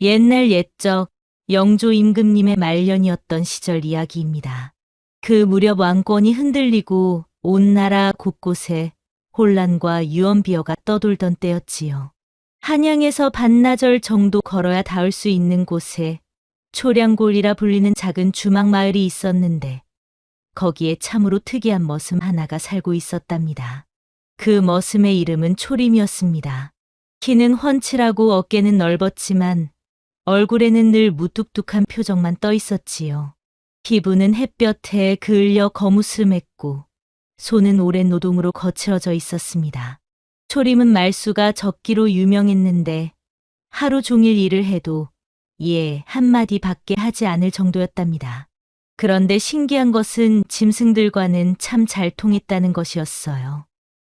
옛날 옛적 영조 임금님의 말년이었던 시절 이야기입니다. 그 무렵 왕권이 흔들리고 온 나라 곳곳에 혼란과 유언비어가 떠돌던 때였지요. 한양에서 반나절 정도 걸어야 닿을 수 있는 곳에 초량골이라 불리는 작은 주막 마을이 있었는데 거기에 참으로 특이한 머슴 하나가 살고 있었답니다. 그 머슴의 이름은 초림이었습니다. 키는 훤칠하고 어깨는 넓었지만 얼굴에는 늘 무뚝뚝한 표정만 떠 있었지요. 피부는 햇볕에 그을려 거무스름했고 손은 오랜 노동으로 거칠어져 있었습니다. 초림은 말수가 적기로 유명했는데 하루 종일 일을 해도 예 한마디밖에 하지 않을 정도였답니다. 그런데 신기한 것은 짐승들과는 참 잘 통했다는 것이었어요.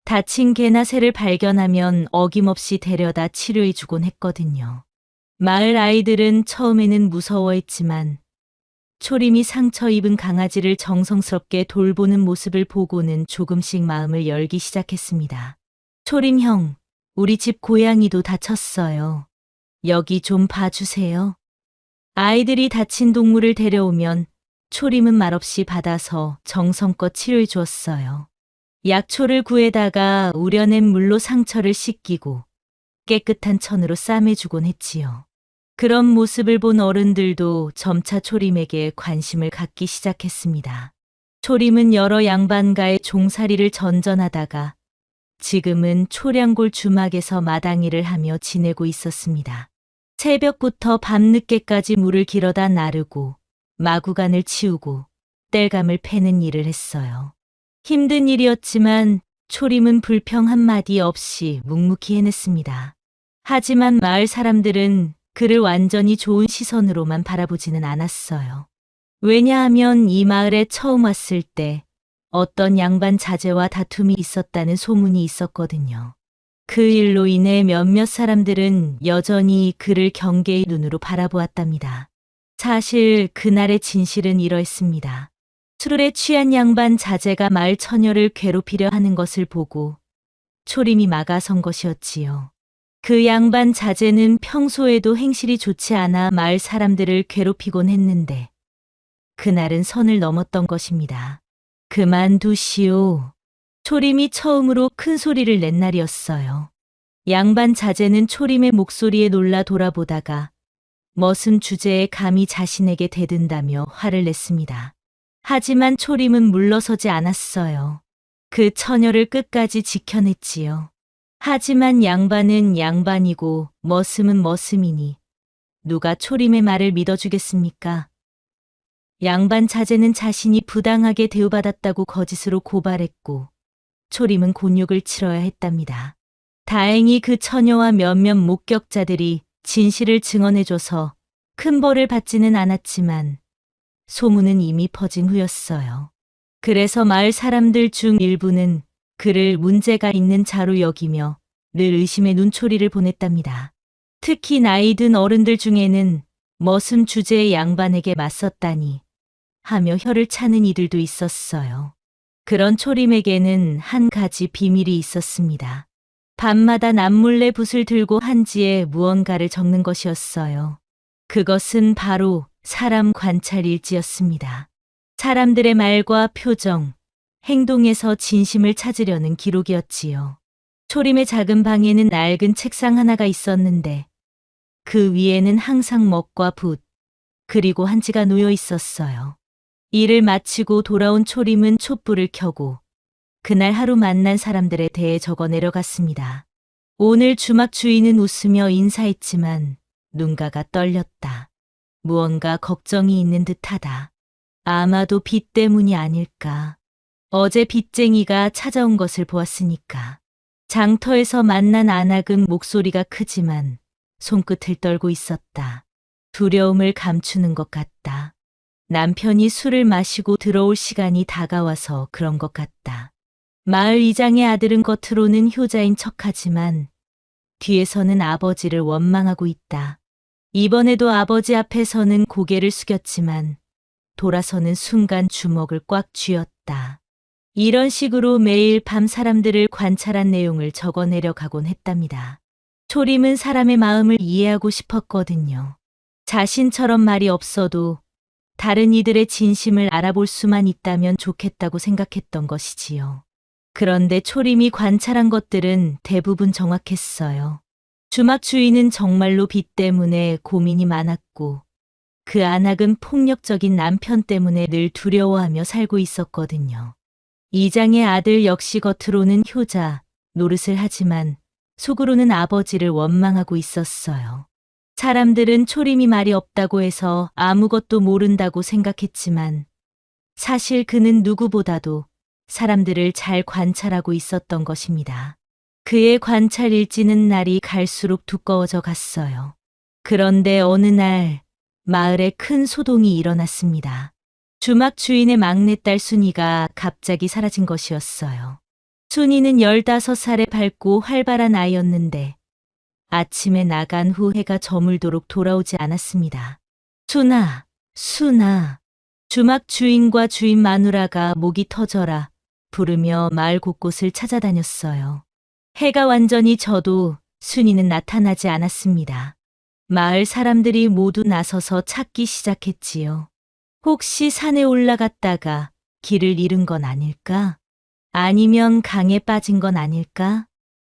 다친 개나 새를 발견하면 어김없이 데려다 치료해주곤 했거든요. 마을 아이들은 처음에는 무서워했지만 초림이 상처 입은 강아지를 정성스럽게 돌보는 모습을 보고는 조금씩 마음을 열기 시작했습니다. 초림 형, 우리 집 고양이도 다쳤어요. 여기 좀 봐주세요. 아이들이 다친 동물을 데려오면 초림은 말없이 받아서 정성껏 치료해 주었어요. 약초를 구해다가 우려낸 물로 상처를 씻기고 깨끗한 천으로 싸매주곤 했지요. 그런 모습을 본 어른들도 점차 초림에게 관심을 갖기 시작했습니다. 초림은 여러 양반가의 종살이를 전전하다가 지금은 초량골 주막에서 마당일을 하며 지내고 있었습니다. 새벽부터 밤늦게까지 물을 길어다 나르고 마구간을 치우고 땔감을 패는 일을 했어요. 힘든 일이었지만 초림은 불평 한마디 없이 묵묵히 해냈습니다. 하지만 마을 사람들은 그를 완전히 좋은 시선으로만 바라보지는 않았어요. 왜냐하면 이 마을에 처음 왔을 때 어떤 양반 자제와 다툼이 있었다는 소문이 있었거든요. 그 일로 인해 몇몇 사람들은 여전히 그를 경계의 눈으로 바라보았답니다. 사실 그날의 진실은 이러했습니다. 술에 취한 양반 자제가 마을 처녀를 괴롭히려 하는 것을 보고 초림이 막아선 것이었지요. 그 양반 자제는 평소에도 행실이 좋지 않아 마을 사람들을 괴롭히곤 했는데 그날은 선을 넘었던 것입니다. 그만두시오. 초림이 처음으로 큰 소리를 낸 날이었어요. 양반 자제는 초림의 목소리에 놀라 돌아보다가 머슴 주제에 감히 자신에게 대든다며 화를 냈습니다. 하지만 초림은 물러서지 않았어요. 그 처녀를 끝까지 지켜냈지요. 하지만 양반은 양반이고 머슴은 머슴이니 누가 초림의 말을 믿어주겠습니까? 양반 자제는 자신이 부당하게 대우받았다고 거짓으로 고발했고 초림은 곤욕을 치러야 했답니다. 다행히 그 처녀와 몇몇 목격자들이 진실을 증언해줘서 큰 벌을 받지는 않았지만 소문은 이미 퍼진 후였어요. 그래서 마을 사람들 중 일부는 그를 문제가 있는 자로 여기며 늘 의심의 눈초리를 보냈답니다. 특히 나이 든 어른들 중에는 머슴 주제의 양반에게 맞섰다니 하며 혀를 차는 이들도 있었어요. 그런 초림에게는 한 가지 비밀이 있었습니다. 밤마다 남몰래 붓을 들고 한지에 무언가를 적는 것이었어요. 그것은 바로 사람 관찰 일지였습니다. 사람들의 말과 표정, 행동에서 진심을 찾으려는 기록이었지요. 초림의 작은 방에는 낡은 책상 하나가 있었는데 그 위에는 항상 먹과 붓, 그리고 한지가 놓여 있었어요. 일을 마치고 돌아온 초림은 촛불을 켜고 그날 하루 만난 사람들에 대해 적어 내려갔습니다. 오늘 주막 주인은 웃으며 인사했지만 눈가가 떨렸다. 무언가 걱정이 있는 듯하다. 아마도 빚 때문이 아닐까. 어제 빚쟁이가 찾아온 것을 보았으니까. 장터에서 만난 아낙은 목소리가 크지만 손끝을 떨고 있었다. 두려움을 감추는 것 같다. 남편이 술을 마시고 들어올 시간이 다가와서 그런 것 같다. 마을 이장의 아들은 겉으로는 효자인 척하지만 뒤에서는 아버지를 원망하고 있다. 이번에도 아버지 앞에서는 고개를 숙였지만 돌아서는 순간 주먹을 꽉 쥐었다. 이런 식으로 매일 밤 사람들을 관찰한 내용을 적어내려 가곤 했답니다. 초림은 사람의 마음을 이해하고 싶었거든요. 자신처럼 말이 없어도 다른 이들의 진심을 알아볼 수만 있다면 좋겠다고 생각했던 것이지요. 그런데 초림이 관찰한 것들은 대부분 정확했어요. 주막 주인은 정말로 빚 때문에 고민이 많았고 그 안악은 폭력적인 남편 때문에 늘 두려워하며 살고 있었거든요. 이장의 아들 역시 겉으로는 효자, 노릇을 하지만 속으로는 아버지를 원망하고 있었어요. 사람들은 초림이 말이 없다고 해서 아무것도 모른다고 생각했지만 사실 그는 누구보다도 사람들을 잘 관찰하고 있었던 것입니다. 그의 관찰 일지는 날이 갈수록 두꺼워져 갔어요. 그런데 어느 날 마을에 큰 소동이 일어났습니다. 주막 주인의 막내딸 순이가 갑자기 사라진 것이었어요. 순이는 15살에 밝고 활발한 아이였는데 아침에 나간 후 해가 저물도록 돌아오지 않았습니다. 순아, 순아. 주막 주인과 주인 마누라가 목이 터져라 부르며 마을 곳곳을 찾아다녔어요. 해가 완전히 져도 순이는 나타나지 않았습니다. 마을 사람들이 모두 나서서 찾기 시작했지요. 혹시 산에 올라갔다가 길을 잃은 건 아닐까? 아니면 강에 빠진 건 아닐까?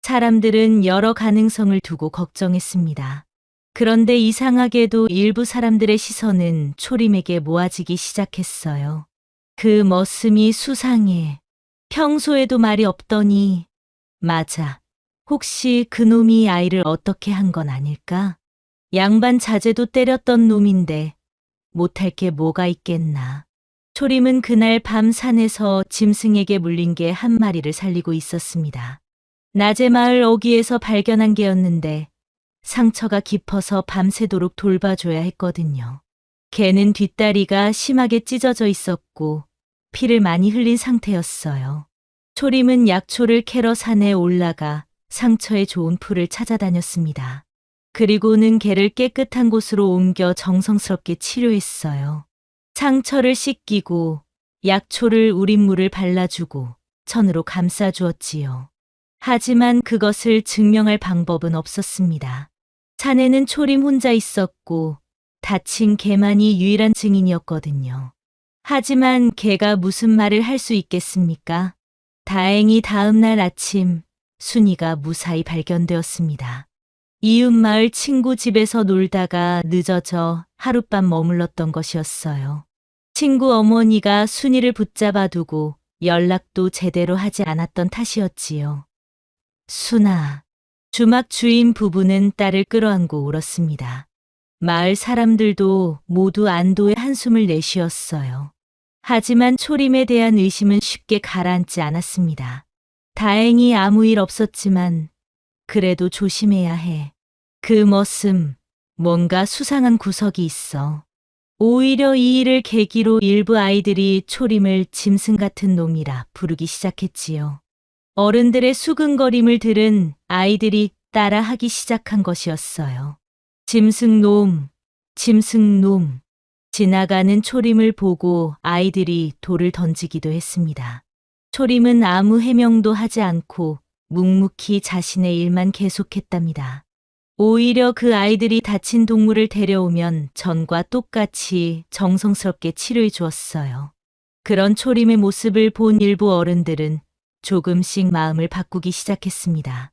사람들은 여러 가능성을 두고 걱정했습니다. 그런데 이상하게도 일부 사람들의 시선은 초림에게 모아지기 시작했어요. 그 머슴이 수상해. 평소에도 말이 없더니. 맞아. 혹시 그놈이 아이를 어떻게 한 건 아닐까? 양반 자제도 때렸던 놈인데 못할 게 뭐가 있겠나. 초림은 그날 밤 산에서 짐승에게 물린 개 한 마리를 살리고 있었습니다. 낮에 마을 어귀에서 발견한 개였는데 상처가 깊어서 밤새도록 돌봐줘야 했거든요. 개는 뒷다리가 심하게 찢어져 있었고 피를 많이 흘린 상태였어요. 초림은 약초를 캐러 산에 올라가 상처에 좋은 풀을 찾아다녔습니다. 그리고는 개를 깨끗한 곳으로 옮겨 정성스럽게 치료했어요. 상처를 씻기고 약초를 우린 물을 발라주고 천으로 감싸주었지요. 하지만 그것을 증명할 방법은 없었습니다. 산에는 초림 혼자 있었고 다친 개만이 유일한 증인이었거든요. 하지만 개가 무슨 말을 할 수 있겠습니까? 다행히 다음 날 아침 순이가 무사히 발견되었습니다. 이웃 마을 친구 집에서 놀다가 늦어져 하룻밤 머물렀던 것이었어요. 친구 어머니가 순이를 붙잡아 두고 연락도 제대로 하지 않았던 탓이었지요. 순아, 주막 주인 부부는 딸을 끌어안고 울었습니다. 마을 사람들도 모두 안도의 한숨을 내쉬었어요. 하지만 초림에 대한 의심은 쉽게 가라앉지 않았습니다. 다행히 아무 일 없었지만 그래도 조심해야 해. 그 머슴, 뭔가 수상한 구석이 있어. 오히려 이 일을 계기로 일부 아이들이 초림을 짐승 같은 놈이라 부르기 시작했지요. 어른들의 수근거림을 들은 아이들이 따라하기 시작한 것이었어요. 짐승놈, 짐승놈. 지나가는 초림을 보고 아이들이 돌을 던지기도 했습니다. 초림은 아무 해명도 하지 않고 묵묵히 자신의 일만 계속했답니다. 오히려 그 아이들이 다친 동물을 데려오면 전과 똑같이 정성스럽게 치료해 주었어요. 그런 초림의 모습을 본 일부 어른들은 조금씩 마음을 바꾸기 시작했습니다.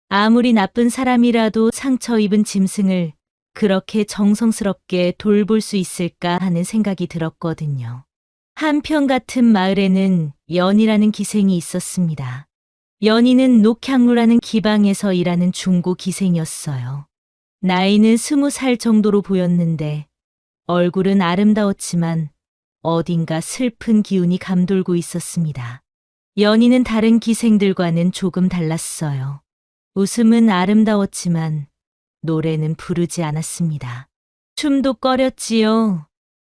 아무리 나쁜 사람이라도 상처 입은 짐승을 그렇게 정성스럽게 돌볼 수 있을까 하는 생각이 들었거든요. 한편 같은 마을에는 연이라는 기생이 있었습니다. 연희는 녹향루라는 기방에서 일하는 중고 기생이었어요. 나이는 20살 정도로 보였는데 얼굴은 아름다웠지만 어딘가 슬픈 기운이 감돌고 있었습니다. 연희는 다른 기생들과는 조금 달랐어요. 웃음은 아름다웠지만 노래는 부르지 않았습니다. 춤도 꺼렸지요.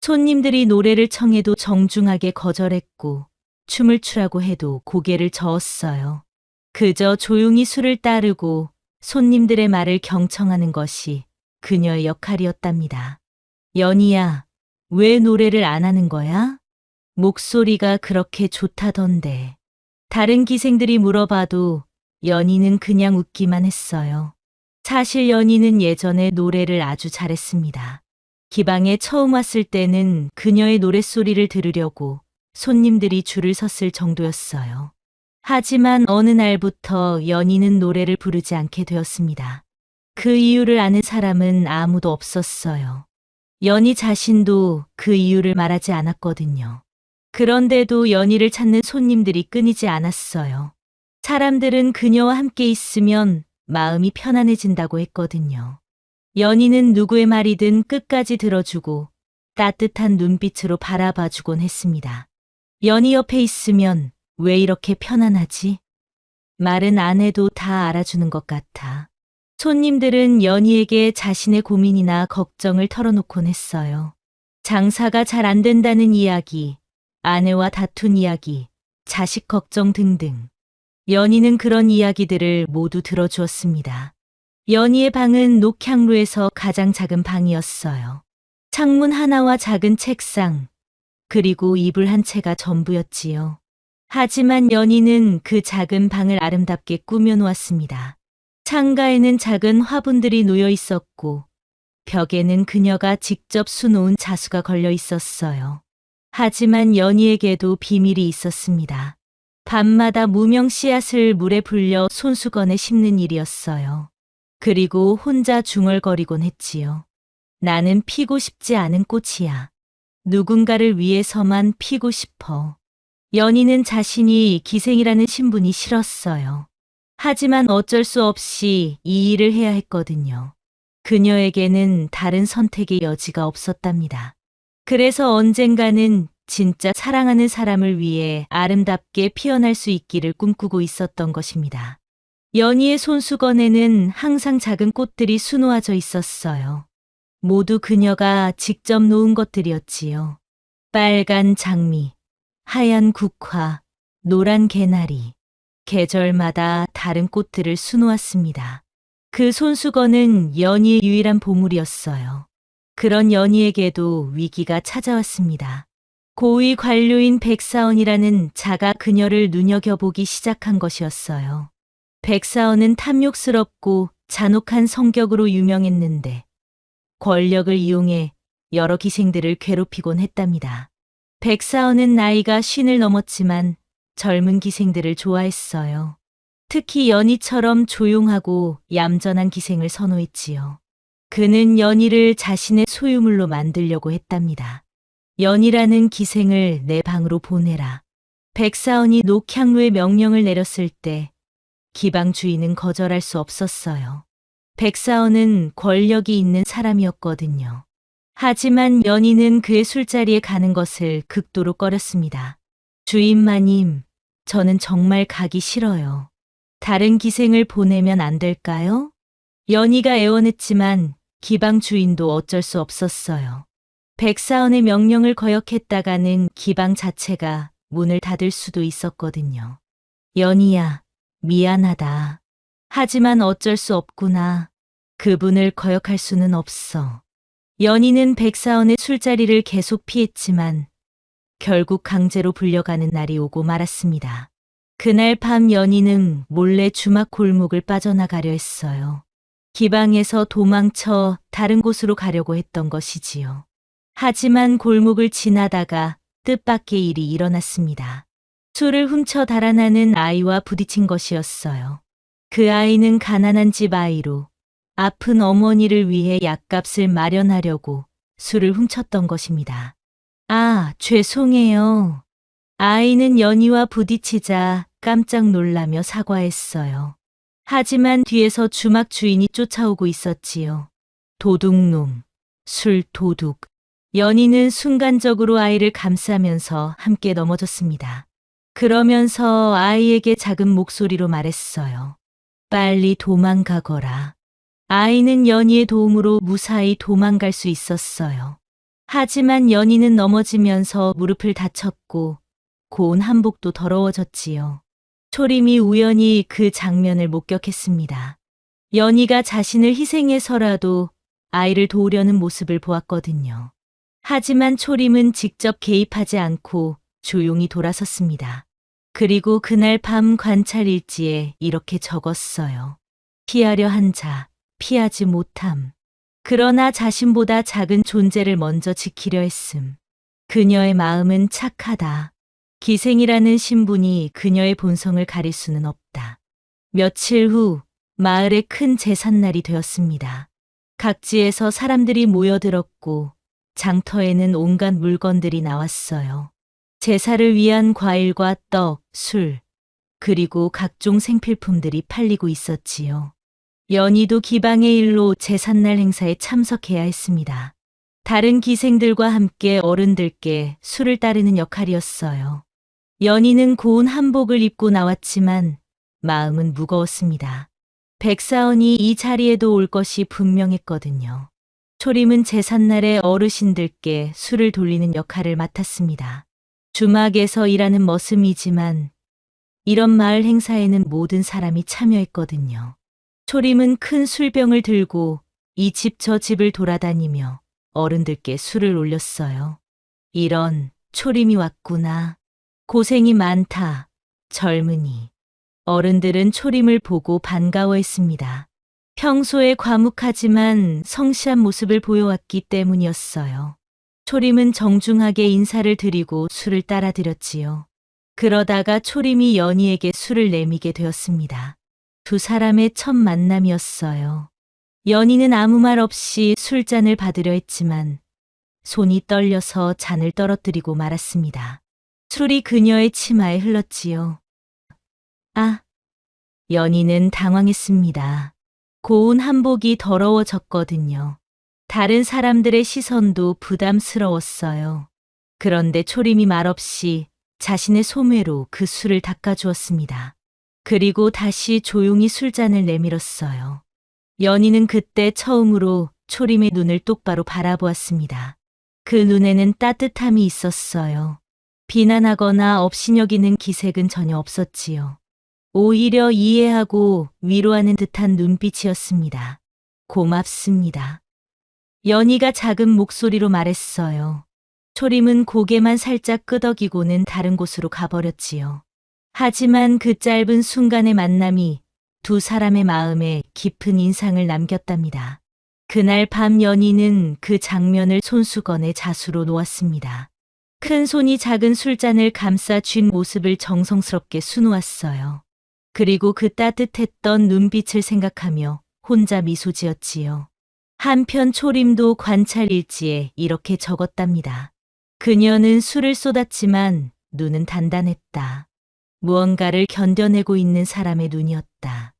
손님들이 노래를 청해도 정중하게 거절했고 춤을 추라고 해도 고개를 저었어요. 그저 조용히 술을 따르고 손님들의 말을 경청하는 것이 그녀의 역할이었답니다. 연희야, 왜 노래를 안 하는 거야? 목소리가 그렇게 좋다던데. 다른 기생들이 물어봐도 연희는 그냥 웃기만 했어요. 사실 연희는 예전에 노래를 아주 잘했습니다. 기방에 처음 왔을 때는 그녀의 노랫소리를 들으려고 손님들이 줄을 섰을 정도였어요. 하지만 어느 날부터 연희는 노래를 부르지 않게 되었습니다. 그 이유를 아는 사람은 아무도 없었어요. 연희 자신도 그 이유를 말하지 않았거든요. 그런데도 연희를 찾는 손님들이 끊이지 않았어요. 사람들은 그녀와 함께 있으면 마음이 편안해진다고 했거든요. 연희는 누구의 말이든 끝까지 들어주고 따뜻한 눈빛으로 바라봐주곤 했습니다. 연희 옆에 있으면 왜 이렇게 편안하지? 말은 안 해도 다 알아주는 것 같아. 손님들은 연희에게 자신의 고민이나 걱정을 털어놓곤 했어요. 장사가 잘 안 된다는 이야기, 아내와 다툰 이야기, 자식 걱정 등등. 연희는 그런 이야기들을 모두 들어주었습니다. 연희의 방은 녹향로에서 가장 작은 방이었어요. 창문 하나와 작은 책상, 그리고 이불 한 채가 전부였지요. 하지만 연희는 그 작은 방을 아름답게 꾸며놓았습니다. 창가에는 작은 화분들이 놓여 있었고, 벽에는 그녀가 직접 수놓은 자수가 걸려 있었어요. 하지만 연희에게도 비밀이 있었습니다. 밤마다 무명 씨앗을 물에 불려 손수건에 심는 일이었어요. 그리고 혼자 중얼거리곤 했지요. 나는 피고 싶지 않은 꽃이야. 누군가를 위해서만 피고 싶어. 연희는 자신이 기생이라는 신분이 싫었어요. 하지만 어쩔 수 없이 이 일을 해야 했거든요. 그녀에게는 다른 선택의 여지가 없었답니다. 그래서 언젠가는 진짜 사랑하는 사람을 위해 아름답게 피어날 수 있기를 꿈꾸고 있었던 것입니다. 연희의 손수건에는 항상 작은 꽃들이 수놓아져 있었어요. 모두 그녀가 직접 놓은 것들이었지요. 빨간 장미, 하얀 국화, 노란 개나리. 계절마다 다른 꽃들을 수놓았습니다. 그 손수건은 연희의 유일한 보물이었어요. 그런 연희에게도 위기가 찾아왔습니다. 고위 관료인 백사원이라는 자가 그녀를 눈여겨보기 시작한 것이었어요. 백사원은 탐욕스럽고 잔혹한 성격으로 유명했는데 권력을 이용해 여러 기생들을 괴롭히곤 했답니다. 백사원은 나이가 50을 넘었지만 젊은 기생들을 좋아했어요. 특히 연희처럼 조용하고 얌전한 기생을 선호했지요. 그는 연희를 자신의 소유물로 만들려고 했답니다. 연희라는 기생을 내 방으로 보내라. 백사원이 녹향로의 명령을 내렸을 때 기방 주인은 거절할 수 없었어요. 백사원은 권력이 있는 사람이었거든요. 하지만 연희는 그의 술자리에 가는 것을 극도로 꺼렸습니다. 주인마님, 저는 정말 가기 싫어요. 다른 기생을 보내면 안 될까요? 연희가 애원했지만 기방 주인도 어쩔 수 없었어요. 백사원의 명령을 거역했다가는 기방 자체가 문을 닫을 수도 있었거든요. 연희야, 미안하다. 하지만 어쩔 수 없구나. 그분을 거역할 수는 없어. 연희는 백사원의 술자리를 계속 피했지만 결국 강제로 불려가는 날이 오고 말았습니다. 그날 밤 연희는 몰래 주막 골목을 빠져나가려 했어요. 기방에서 도망쳐 다른 곳으로 가려고 했던 것이지요. 하지만 골목을 지나다가 뜻밖의 일이 일어났습니다. 술을 훔쳐 달아나는 아이와 부딪힌 것이었어요. 그 아이는 가난한 집 아이로 아픈 어머니를 위해 약값을 마련하려고 술을 훔쳤던 것입니다. 아, 죄송해요. 아이는 연희와 부딪히자 깜짝 놀라며 사과했어요. 하지만 뒤에서 주막 주인이 쫓아오고 있었지요. 도둑놈, 술 도둑. 연희는 순간적으로 아이를 감싸면서 함께 넘어졌습니다. 그러면서 아이에게 작은 목소리로 말했어요. 빨리 도망가거라. 아이는 연희의 도움으로 무사히 도망갈 수 있었어요. 하지만 연희는 넘어지면서 무릎을 다쳤고 고운 한복도 더러워졌지요. 초림이 우연히 그 장면을 목격했습니다. 연희가 자신을 희생해서라도 아이를 도우려는 모습을 보았거든요. 하지만 초림은 직접 개입하지 않고 조용히 돌아섰습니다. 그리고 그날 밤 관찰 일지에 이렇게 적었어요. 피하려 한 자, 피하지 못함. 그러나 자신보다 작은 존재를 먼저 지키려 했음. 그녀의 마음은 착하다. 기생이라는 신분이 그녀의 본성을 가릴 수는 없다. 며칠 후 마을에 큰 제삿날이 되었습니다. 각지에서 사람들이 모여들었고 장터에는 온갖 물건들이 나왔어요. 제사를 위한 과일과 떡, 술, 그리고 각종 생필품들이 팔리고 있었지요. 연희도 기방의 일로 제삿날 행사에 참석해야 했습니다. 다른 기생들과 함께 어른들께 술을 따르는 역할이었어요. 연희는 고운 한복을 입고 나왔지만 마음은 무거웠습니다. 백사원이 이 자리에도 올 것이 분명했거든요. 초림은 제삿날에 어르신들께 술을 돌리는 역할을 맡았습니다. 주막에서 일하는 머슴이지만 이런 마을 행사에는 모든 사람이 참여했거든요. 초림은 큰 술병을 들고 이 집 저 집을 돌아다니며 어른들께 술을 올렸어요. 이런 초림이 왔구나. 고생이 많다. 젊은이. 어른들은 초림을 보고 반가워했습니다. 평소에 과묵하지만 성실한 모습을 보여왔기 때문이었어요. 초림은 정중하게 인사를 드리고 술을 따라드렸지요. 그러다가 초림이 연희에게 술을 내미게 되었습니다. 두 사람의 첫 만남이었어요. 연희는 아무 말 없이 술잔을 받으려 했지만 손이 떨려서 잔을 떨어뜨리고 말았습니다. 술이 그녀의 치마에 흘렀지요. 아! 연희는 당황했습니다. 고운 한복이 더러워졌거든요. 다른 사람들의 시선도 부담스러웠어요. 그런데 초림이 말없이 자신의 소매로 그 술을 닦아주었습니다. 그리고 다시 조용히 술잔을 내밀었어요. 연희는 그때 처음으로 초림의 눈을 똑바로 바라보았습니다. 그 눈에는 따뜻함이 있었어요. 비난하거나 업신여기는 기색은 전혀 없었지요. 오히려 이해하고 위로하는 듯한 눈빛이었습니다. 고맙습니다. 연희가 작은 목소리로 말했어요. 초림은 고개만 살짝 끄덕이고는 다른 곳으로 가버렸지요. 하지만 그 짧은 순간의 만남이 두 사람의 마음에 깊은 인상을 남겼답니다. 그날 밤 연희는 그 장면을 손수건에 자수로 놓았습니다. 큰 손이 작은 술잔을 감싸 쥔 모습을 정성스럽게 수놓았어요. 그리고 그 따뜻했던 눈빛을 생각하며 혼자 미소 지었지요. 한편 초림도 관찰 일지에 이렇게 적었답니다. 그녀는 술을 쏟았지만 눈은 단단했다. 무언가를 견뎌내고 있는 사람의 눈이었다.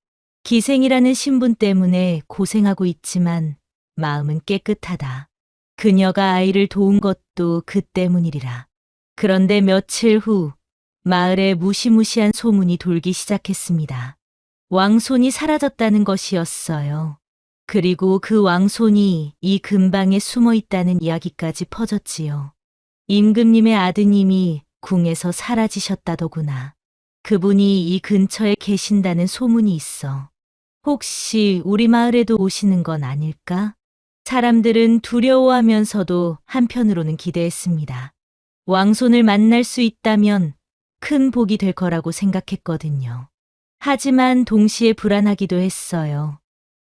기생이라는 신분 때문에 고생하고 있지만 마음은 깨끗하다. 그녀가 아이를 도운 것도 그 때문이리라. 그런데 며칠 후 마을에 무시무시한 소문이 돌기 시작했습니다. 왕손이 사라졌다는 것이었어요. 그리고 그 왕손이 이 근방에 숨어 있다는 이야기까지 퍼졌지요. 임금님의 아드님이 궁에서 사라지셨다더구나. 그분이 이 근처에 계신다는 소문이 있어. 혹시 우리 마을에도 오시는 건 아닐까? 사람들은 두려워하면서도 한편으로는 기대했습니다. 왕손을 만날 수 있다면 큰 복이 될 거라고 생각했거든요. 하지만 동시에 불안하기도 했어요.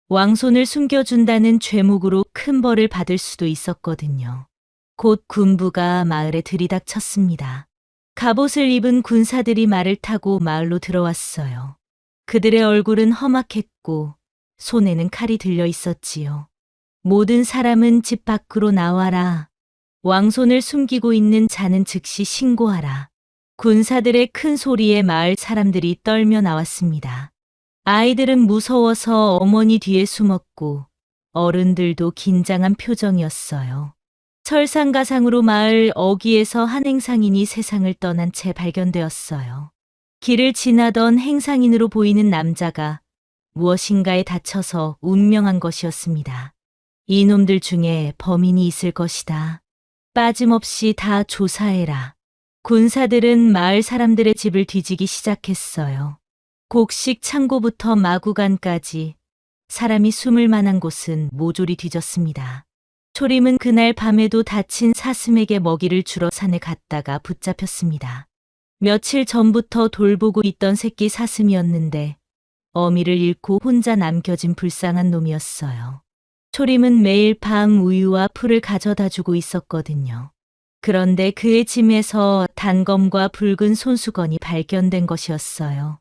왕손을 숨겨준다는 죄목으로 큰 벌을 받을 수도 있었거든요. 곧 군부가 마을에 들이닥쳤습니다. 갑옷을 입은 군사들이 말을 타고 마을로 들어왔어요. 그들의 얼굴은 험악했고 손에는 칼이 들려 있었지요. 모든 사람은 집 밖으로 나와라. 왕손을 숨기고 있는 자는 즉시 신고하라. 군사들의 큰 소리에 마을 사람들이 떨며 나왔습니다. 아이들은 무서워서 어머니 뒤에 숨었고 어른들도 긴장한 표정이었어요. 설상가상으로 마을 어귀에서 한 행상인이 세상을 떠난 채 발견되었어요. 길을 지나던 행상인으로 보이는 남자가 무엇인가에 다쳐서 운명한 것이었습니다. 이놈들 중에 범인이 있을 것이다. 빠짐없이 다 조사해라. 군사들은 마을 사람들의 집을 뒤지기 시작했어요. 곡식 창고부터 마구간까지 사람이 숨을 만한 곳은 모조리 뒤졌습니다. 초림은 그날 밤에도 다친 사슴에게 먹이를 주러 산에 갔다가 붙잡혔습니다. 며칠 전부터 돌보고 있던 새끼 사슴이었는데 어미를 잃고 혼자 남겨진 불쌍한 놈이었어요. 초림은 매일 밤 우유와 풀을 가져다 주고 있었거든요. 그런데 그의 짐에서 단검과 붉은 손수건이 발견된 것이었어요.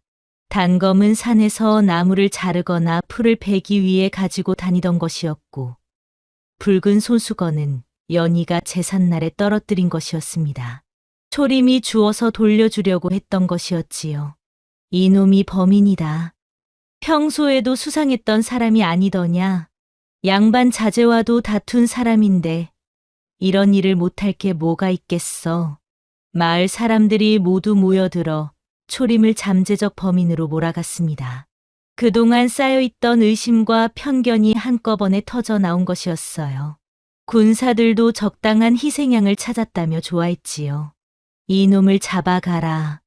단검은 산에서 나무를 자르거나 풀을 베기 위해 가지고 다니던 것이었고, 붉은 손수건은 연희가 제삿날에 떨어뜨린 것이었습니다. 초림이 주워서 돌려주려고 했던 것이었지요. 이놈이 범인이다. 평소에도 수상했던 사람이 아니더냐. 양반 자제와도 다툰 사람인데 이런 일을 못할 게 뭐가 있겠어. 마을 사람들이 모두 모여들어 초림을 잠재적 범인으로 몰아갔습니다. 그동안 쌓여있던 의심과 편견이 한꺼번에 터져 나온 것이었어요. 군사들도 적당한 희생양을 찾았다며 좋아했지요. 이놈을 잡아가라.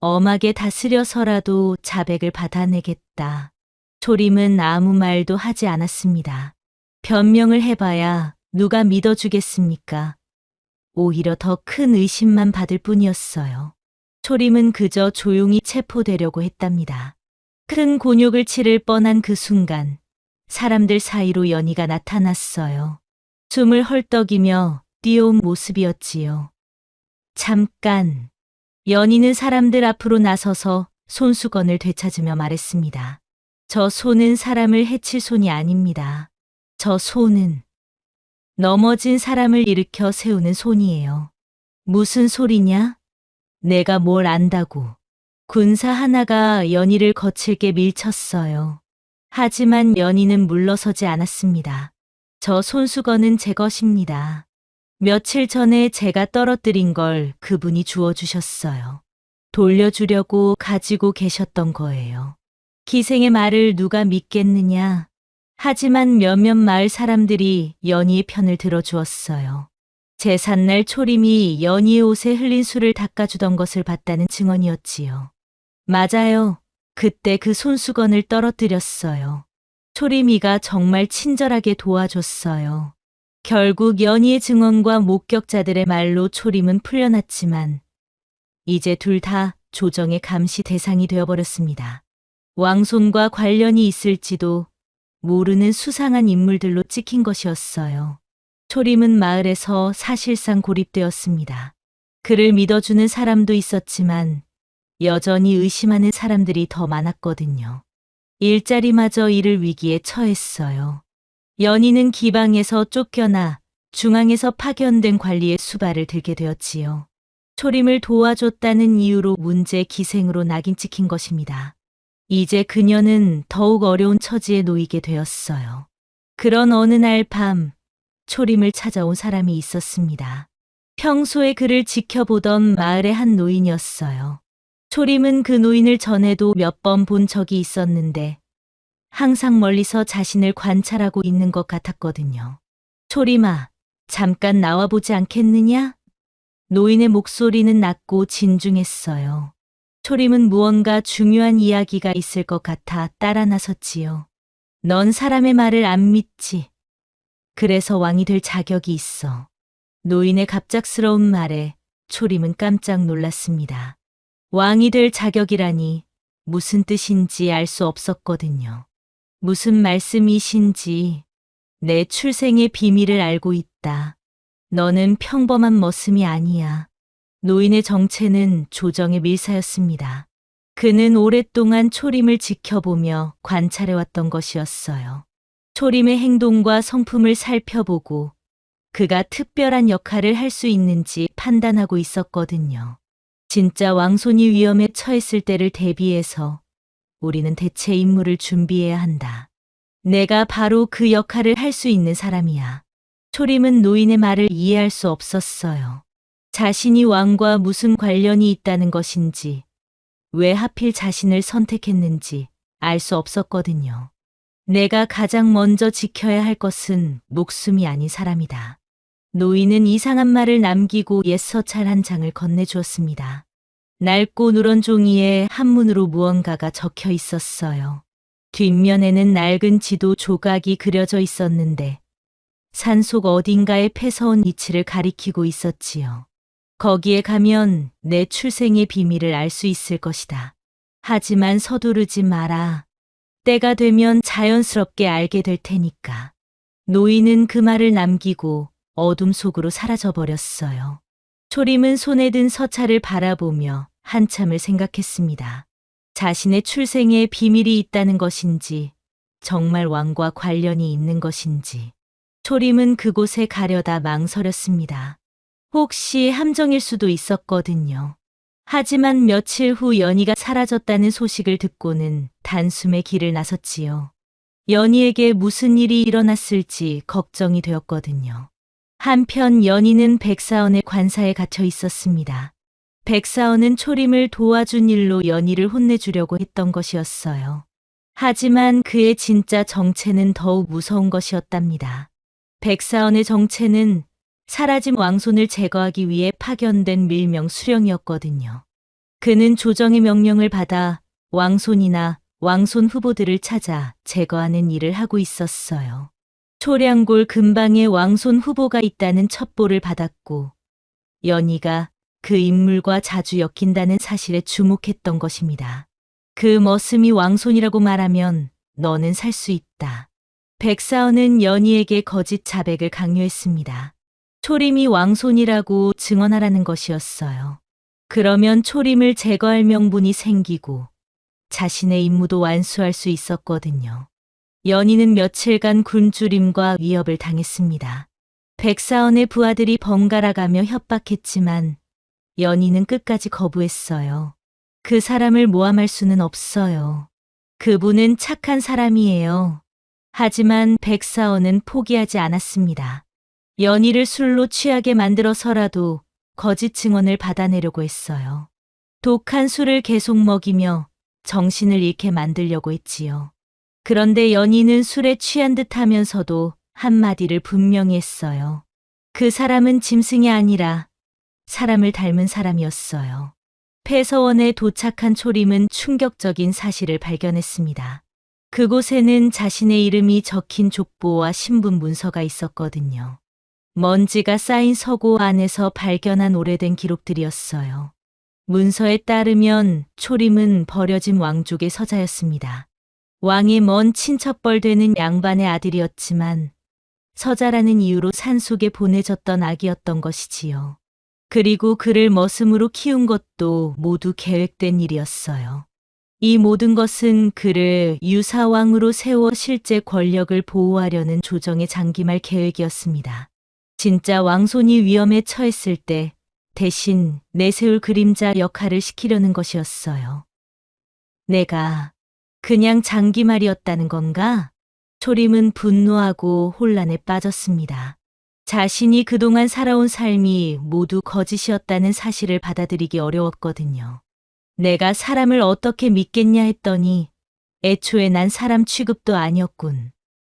엄하게 다스려서라도 자백을 받아내겠다. 초림은 아무 말도 하지 않았습니다. 변명을 해봐야 누가 믿어주겠습니까? 오히려 더 큰 의심만 받을 뿐이었어요. 초림은 그저 조용히 체포되려고 했답니다. 큰 곤욕을 치를 뻔한 그 순간 사람들 사이로 연희가 나타났어요. 숨을 헐떡이며 뛰어온 모습이었지요. 잠깐. 연희는 사람들 앞으로 나서서 손수건을 되찾으며 말했습니다. 저 손은 사람을 해칠 손이 아닙니다. 저 손은 넘어진 사람을 일으켜 세우는 손이에요. 무슨 소리냐? 내가 뭘 안다고. 군사 하나가 연희를 거칠게 밀쳤어요. 하지만 연희는 물러서지 않았습니다. 저 손수건은 제 것입니다. 며칠 전에 제가 떨어뜨린 걸 그분이 주워주셨어요. 돌려주려고 가지고 계셨던 거예요. 기생의 말을 누가 믿겠느냐. 하지만 몇몇 마을 사람들이 연희의 편을 들어주었어요. 제삿날 초림이 연희의 옷에 흘린 술을 닦아주던 것을 봤다는 증언이었지요. 맞아요. 그때 그 손수건을 떨어뜨렸어요. 초림이가 정말 친절하게 도와줬어요. 결국 연희의 증언과 목격자들의 말로 초림은 풀려났지만 이제 둘 다 조정의 감시 대상이 되어버렸습니다. 왕손과 관련이 있을지도 모르는 수상한 인물들로 찍힌 것이었어요. 초림은 마을에서 사실상 고립되었습니다. 그를 믿어주는 사람도 있었지만 여전히 의심하는 사람들이 더 많았거든요. 일자리마저 잃을 위기에 처했어요. 연희는 기방에서 쫓겨나 중앙에서 파견된 관리의 수발을 들게 되었지요. 초림을 도와줬다는 이유로 문제 기생으로 낙인 찍힌 것입니다. 이제 그녀는 더욱 어려운 처지에 놓이게 되었어요. 그런 어느 날 밤 초림을 찾아온 사람이 있었습니다. 평소에 그를 지켜보던 마을의 한 노인이었어요. 초림은 그 노인을 전에도 몇 번 본 적이 있었는데 항상 멀리서 자신을 관찰하고 있는 것 같았거든요. 초림아, 잠깐 나와보지 않겠느냐? 노인의 목소리는 낮고 진중했어요. 초림은 무언가 중요한 이야기가 있을 것 같아 따라 나섰지요. 넌 사람의 말을 안 믿지. 그래서 왕이 될 자격이 있어. 노인의 갑작스러운 말에 초림은 깜짝 놀랐습니다. 왕이 될 자격이라니 무슨 뜻인지 알 수 없었거든요. 무슨 말씀이신지. 내 출생의 비밀을 알고 있다. 너는 평범한 머슴이 아니야. 노인의 정체는 조정의 밀사였습니다. 그는 오랫동안 초림을 지켜보며 관찰해왔던 것이었어요. 초림의 행동과 성품을 살펴보고 그가 특별한 역할을 할 수 있는지 판단하고 있었거든요. 진짜 왕손이 위험에 처했을 때를 대비해서 우리는 대체 임무를 준비해야 한다. 내가 바로 그 역할을 할 수 있는 사람이야. 초림은 노인의 말을 이해할 수 없었어요. 자신이 왕과 무슨 관련이 있다는 것인지, 왜 하필 자신을 선택했는지 알 수 없었거든요. 내가 가장 먼저 지켜야 할 것은 목숨이 아닌 사람이다. 노인은 이상한 말을 남기고 옛 서찰 한 장을 건네주었습니다. 낡고 누런 종이에 한문으로 무언가가 적혀 있었어요. 뒷면에는 낡은 지도 조각이 그려져 있었는데 산속 어딘가에 패서온 이치를 가리키고 있었지요. 거기에 가면 내 출생의 비밀을 알 수 있을 것이다. 하지만 서두르지 마라. 때가 되면 자연스럽게 알게 될 테니까. 노인은 그 말을 남기고 어둠 속으로 사라져 버렸어요. 초림은 손에 든 서찰을 바라보며 한참을 생각했습니다. 자신의 출생에 비밀이 있다는 것인지, 정말 왕과 관련이 있는 것인지. 초림은 그곳에 가려다 망설였습니다. 혹시 함정일 수도 있었거든요. 하지만 며칠 후 연희가 사라졌다는 소식을 듣고는 단숨에 길을 나섰지요. 연희에게 무슨 일이 일어났을지 걱정이 되었거든요. 한편 연희는 백사원의 관사에 갇혀 있었습니다. 백사원은 초림을 도와준 일로 연희를 혼내주려고 했던 것이었어요. 하지만 그의 진짜 정체는 더욱 무서운 것이었답니다. 백사원의 정체는 사라진 왕손을 제거하기 위해 파견된 밀명 수령이었거든요. 그는 조정의 명령을 받아 왕손이나 왕손 후보들을 찾아 제거하는 일을 하고 있었어요. 초량골 근방에 왕손 후보가 있다는 첩보를 받았고 연희가 그 인물과 자주 엮인다는 사실에 주목했던 것입니다. 그 머슴이 왕손이라고 말하면 너는 살 수 있다. 백사원은 연희에게 거짓 자백을 강요했습니다. 초림이 왕손이라고 증언하라는 것이었어요. 그러면 초림을 제거할 명분이 생기고 자신의 임무도 완수할 수 있었거든요. 연희는 며칠간 굶주림과 위협을 당했습니다. 백사원의 부하들이 번갈아가며 협박했지만 연희는 끝까지 거부했어요. 그 사람을 모함할 수는 없어요. 그분은 착한 사람이에요. 하지만 백사원은 포기하지 않았습니다. 연희를 술로 취하게 만들어서라도 거짓 증언을 받아내려고 했어요. 독한 술을 계속 먹이며 정신을 잃게 만들려고 했지요. 그런데 연희는 술에 취한 듯 하면서도 한마디를 분명히 했어요. 그 사람은 짐승이 아니라 사람을 닮은 사람이었어요. 폐서원에 도착한 초림은 충격적인 사실을 발견했습니다. 그곳에는 자신의 이름이 적힌 족보와 신분 문서가 있었거든요. 먼지가 쌓인 서고 안에서 발견한 오래된 기록들이었어요. 문서에 따르면 초림은 버려진 왕족의 서자였습니다. 왕의 먼 친척벌 되는 양반의 아들이었지만 서자라는 이유로 산속에 보내졌던 아기였던 것이지요. 그리고 그를 머슴으로 키운 것도 모두 계획된 일이었어요. 이 모든 것은 그를 유사왕으로 세워 실제 권력을 보호하려는 조정의 장기말 계획이었습니다. 진짜 왕손이 위험에 처했을 때 대신 내세울 그림자 역할을 시키려는 것이었어요. 내가 그냥 장기말이었다는 건가? 초림은 분노하고 혼란에 빠졌습니다. 자신이 그동안 살아온 삶이 모두 거짓이었다는 사실을 받아들이기 어려웠거든요. 내가 사람을 어떻게 믿겠냐 했더니 애초에 난 사람 취급도 아니었군.